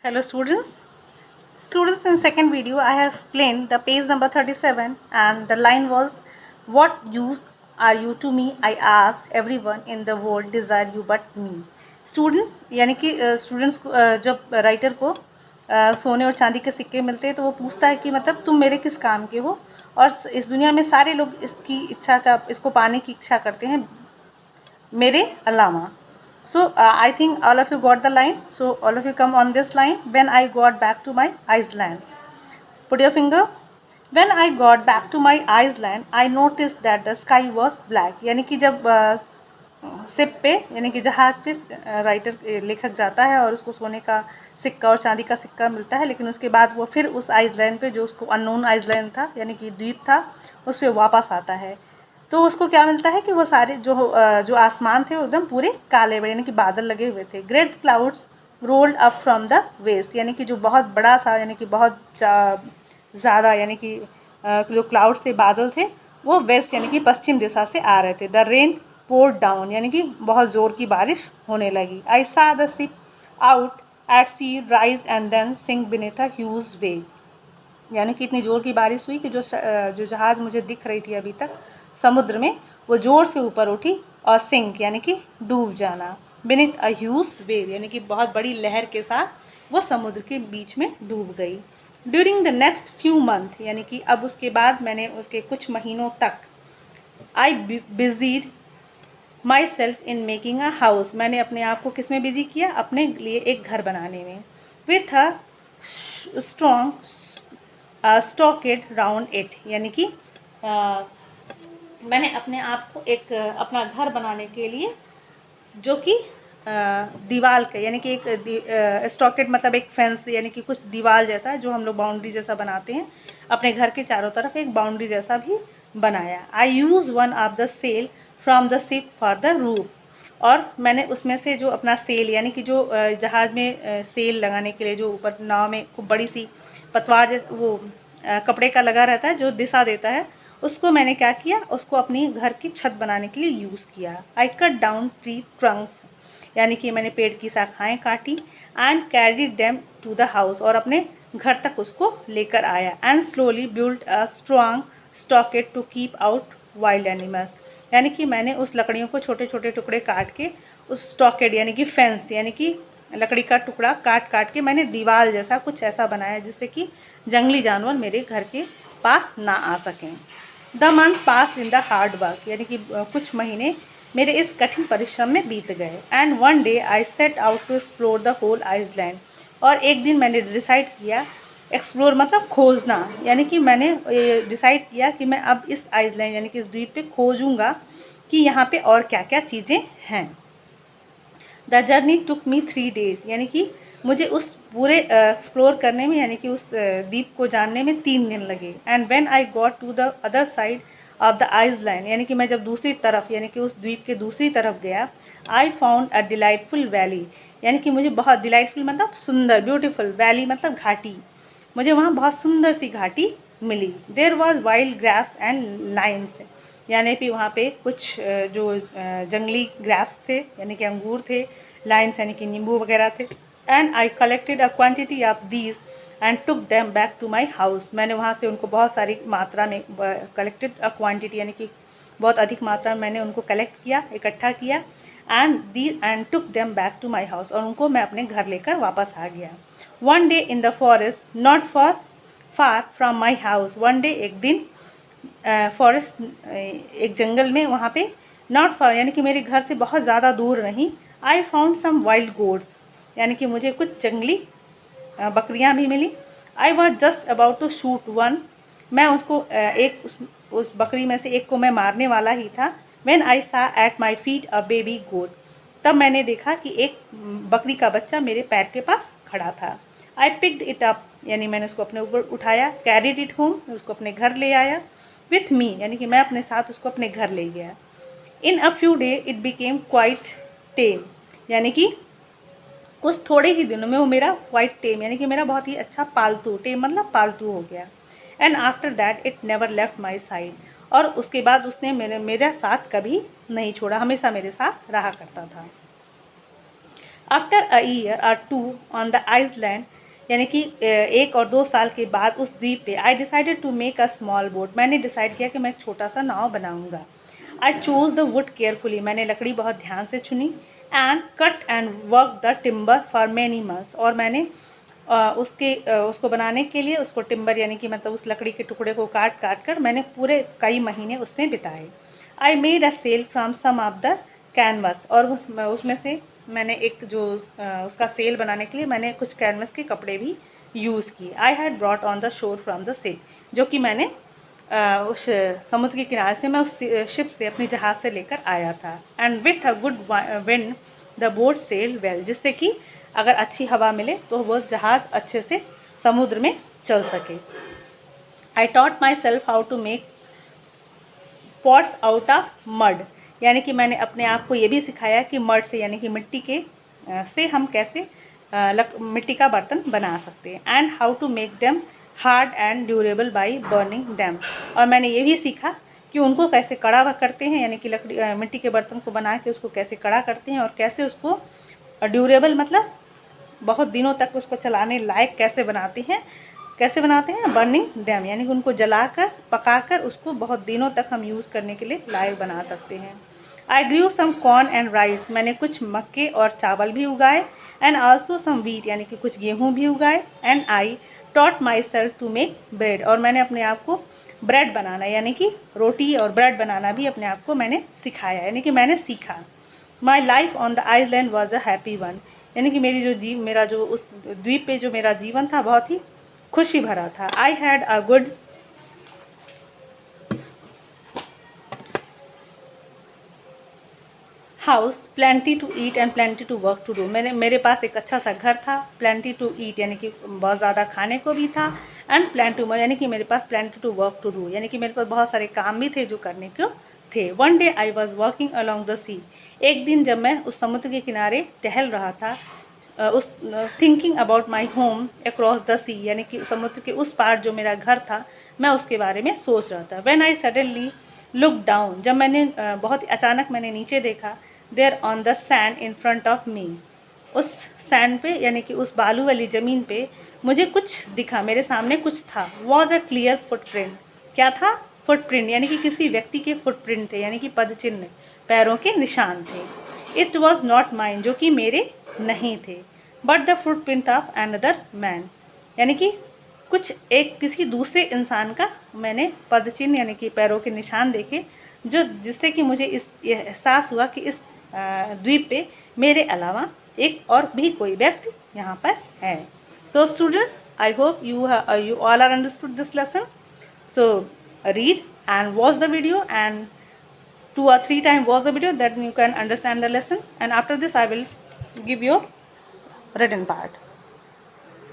Hello students. Students, in second video I have explained the page number 37 and the line was, what use are you to me? I asked everyone in the world desire you but me. Students यानी कि students को जब writer को सोने और चांदी के सिक्के मिलते हैं तो वो पूछता है कि मतलब तुम मेरे किस काम के हो, और इस दुनिया में सारे लोग इसको पाने की इच्छा करते हैं मेरे अलावा. So I think all of you got the line. So all of you come on this line. When I got back to my Iceland. Put your finger. When I got back to my Iceland, I noticed that the sky was black. यानी कि जब ship पे यानी कि जहाज़ पे writer लेखक जाता है और उसको सोने का सिक्का और चांदी का सिक्का मिलता है, लेकिन उसके बाद वो फिर उस आइसलैंड पे जो उसको अननोन आइसलैंड था यानी कि द्वीप था उस पर वापस आता है, तो उसको क्या मिलता है कि वो सारे जो आसमान थे वो एकदम पूरे काले बड़े यानी कि बादल लगे हुए थे. Great clouds rolled up from the west, यानी कि जो बहुत बड़ा सा यानी कि बहुत ज़्यादा यानी कि जो क्लाउड्स थे बादल थे वो वेस्ट यानी कि पश्चिम दिशा से आ रहे थे. द रेन पोर्ड डाउन, यानी कि बहुत ज़ोर की बारिश होने लगी. I saw the ship out at sea rise and then sink beneath a huge wave, यानी कि इतनी ज़ोर की बारिश हुई कि जो जहाज़ मुझे दिख रही थी अभी तक समुद्र में, वो ज़ोर से ऊपर उठी और सिंक यानी कि डूब जाना. बीनेथ अ ह्यूज वेव, यानी कि बहुत बड़ी लहर के साथ वो समुद्र के बीच में डूब गई. During the next few month, यानी कि अब उसके बाद मैंने उसके कुछ महीनों तक I busied myself in making a house, मैंने अपने आप को किस में बिजी किया, अपने लिए एक घर बनाने में. With a strong stockade round it, यानी कि मैंने अपने आप को एक अपना घर बनाने के लिए जो कि दीवार के यानी कि एक स्टॉकेड मतलब एक फेंस यानी कि कुछ दीवार जैसा जो हम लोग बाउंड्री जैसा बनाते हैं, अपने घर के चारों तरफ एक बाउंड्री जैसा भी बनाया. I use one of the sail from the ship for the roof, और मैंने उसमें से जो अपना सेल यानी कि जो जहाज़ में सेल लगाने के लिए जो ऊपर नाव में खूब बड़ी सी पतवार जैसे वो कपड़े का लगा रहता है जो दिशा देता है, उसको मैंने क्या किया, उसको अपनी घर की छत बनाने के लिए यूज़ किया. I cut down tree trunks, यानी कि मैंने पेड़ की शाखाएँ काटी. And carried them to the house, और अपने घर तक उसको लेकर आया. And slowly build a strong stockade to keep out wild animals, यानी कि मैंने उस लकड़ियों को छोटे छोटे टुकड़े काट के उस स्टॉकेड यानी कि फेंस यानी कि लकड़ी का टुकड़ा काट काट के मैंने दीवार जैसा कुछ ऐसा बनाया जिससे कि जंगली जानवर मेरे घर के पास ना आ सकें. The month pass in the hard work, यानी कि कुछ महीने मेरे इस कठिन परिश्रम में बीत गए. And one day I set out to explore the whole Iceland, और एक दिन मैंने डिसाइड किया, एक्सप्लोर मतलब खोजना, यानी कि मैंने डिसाइड किया कि मैं अब इस आइसलैंड यानी कि इस द्वीप पे खोजूँगा कि यहाँ पे और क्या क्या चीज़ें हैं. The journey took me 3 days, यानी कि मुझे उस पूरे एक्सप्लोर करने में यानी कि उस द्वीप को जानने में 3 दिन लगे. And when I got to the other side of the Iceland, यानी कि मैं जब दूसरी तरफ यानी कि उस द्वीप के दूसरी तरफ गया, I found a delightful valley, यानी कि मुझे बहुत डिलाइटफुल मतलब सुंदर, ब्यूटीफुल, वैली मतलब घाटी, मुझे वहाँ बहुत सुंदर सी घाटी मिली. There was wild grass and limes, यानी कि वहाँ पे कुछ जो जंगली ग्राफ्स थे यानी कि अंगूर थे, लाइम्स यानी कि नींबू वगैरह थे. And I collected a quantity of these and took them back to my house, मैंने वहाँ से उनको बहुत सारी मात्रा में कलेक्टेड अ क्वांटिटी यानी कि बहुत अधिक मात्रा में मैंने उनको कलेक्ट किया, इकट्ठा किया. And took them back to my house, और उनको मैं अपने घर लेकर वापस आ गया. One day in the forest not far from my house, one day एक दिन फॉरेस्ट एक जंगल में वहाँ पे नॉट फॉर यानी कि मेरे घर से बहुत ज़्यादा दूर नहीं, I found some wild goats, यानी कि मुझे कुछ जंगली बकरियाँ भी मिली. I was just about to shoot one, मैं उसको उस बकरी में से एक को मैं मारने वाला ही था. When I saw at my feet a baby goat, तब मैंने देखा कि एक बकरी का बच्चा मेरे पैर के पास खड़ा था. आई पिक्ड इट अप, यानी मैंने उसको अपने ऊपर उठाया. कैरिड इट होम, उसको अपने घर ले आया. विथ मी, यानी कि मैं अपने साथ उसको अपने घर ले गया. In a few day it became quite tame, यानी कि कुछ थोड़े ही दिनों में वो मेरा क्वाइट टेम यानी कि मेरा बहुत ही अच्छा पालतू, टेम मतलब पालतू हो गया. And after that it never left my side, और उसके बाद उसने मेरा साथ कभी नहीं छोड़ा, हमेशा मेरे साथ रहा करता था. आफ्टर अ ईयर और 2 ऑन द आइसलैंड, यानी कि 1 और 2 साल के बाद उस द्वीप पे, I decided to make a small boat, मैंने डिसाइड किया कि मैं एक छोटा सा नाव बनाऊंगा। I choose the wood carefully, मैंने लकड़ी बहुत ध्यान से चुनी। And cut and work the timber for many months, और मैंने उसको बनाने के लिए उसको टिम्बर यानी कि मतलब उस लकड़ी के टुकड़े को काट काट कर मैंने पूरे कई महीने उसमें बिताए। I made a sail from some of the canvas, और उसमें से मैंने एक जो उसका सेल बनाने के लिए मैंने कुछ कैनवस के कपड़े भी यूज़ किए। I had brought on the shore from the ship, जो कि मैंने उस समुद्र के किनारे से मैं उस शिप से अपनी जहाज़ से लेकर आया था। And with a good wind the boat sailed well, जिससे कि अगर अच्छी हवा मिले तो वो जहाज़ अच्छे से समुद्र में चल सके। I taught myself how to make pots out of mud, यानी कि मैंने अपने आप को ये भी सिखाया कि मड से यानी कि मिट्टी के से हम कैसे मिट्टी का बर्तन बना सकते हैं। And how to make them hard and durable by burning them, और मैंने ये भी सीखा कि उनको कैसे कड़ा करते हैं, यानी कि लकड़ी मिट्टी के बर्तन को बना के उसको कैसे कड़ा करते हैं, और कैसे उसको ड्यूरेबल मतलब बहुत दिनों तक उसको चलाने लायक कैसे बनाते हैं बर्निंग दैम, यानी कि उनको जलाकर पकाकर उसको बहुत दिनों तक हम यूज़ करने के लिए लायक बना सकते हैं। आई ग्रू सम कॉर्न एंड राइस, मैंने कुछ मक्के और चावल भी उगाए। एंड आल्सो सम व्हीट, यानी कि कुछ गेहूँ भी उगाए। And I taught myself to make bread, और मैंने अपने आप को ब्रेड बनाना यानी कि रोटी और ब्रेड बनाना भी अपने आप को मैंने सिखाया, यानी कि मैंने सीखा। My life on the island was a happy one, यानी कि मेरा जो उस द्वीप पे जो मेरा जीवन था बहुत ही खुशी भरा था। I had a good house, plenty to eat and plenty to work to do, मेरे पास एक अच्छा सा घर था। प्लेंटी टू ईट यानी कि बहुत ज़्यादा खाने को भी था। एंड प्लेंटी यानी कि मेरे पास plenty to work to do, यानी कि मेरे पास बहुत सारे काम भी थे जो करने को थे। One day I was walking along the sea, एक दिन जब मैं उस समुद्र के किनारे टहल रहा था, उस thinking about my home across the sea, यानी कि समुद्र के उस पार जो मेरा घर था मैं उसके बारे में सोच रहा था। When I suddenly look down, जब मैंने बहुत अचानक मैंने नीचे देखा, there on the sand in front of me, उस सैंड पे यानी कि उस बालू वाली ज़मीन पे मुझे कुछ दिखा, मेरे सामने कुछ था। वॉज अ क्लियर फुटप्रिंट, क्या था? फुटप्रिंट यानी कि किसी व्यक्ति के फुटप्रिंट थे, यानी कि पद चिन्ह, पैरों के निशान थे। इट वॉज नॉट माइन, जो कि मेरे नहीं थे। But the footprint of another man, यानी कि कुछ एक किसी दूसरे इंसान का मैंने पद चिन्ह यानी कि पैरों के निशान देखे, जो जिससे कि मुझे ये एहसास हुआ कि इस द्वीप पे मेरे अलावा एक और भी कोई व्यक्ति यहाँ पर है। So students, I hope you all are understood this lesson. So read and watch the video, and 2 or 3 times watch the video, that you can understand the lesson. And after this I will give your written part.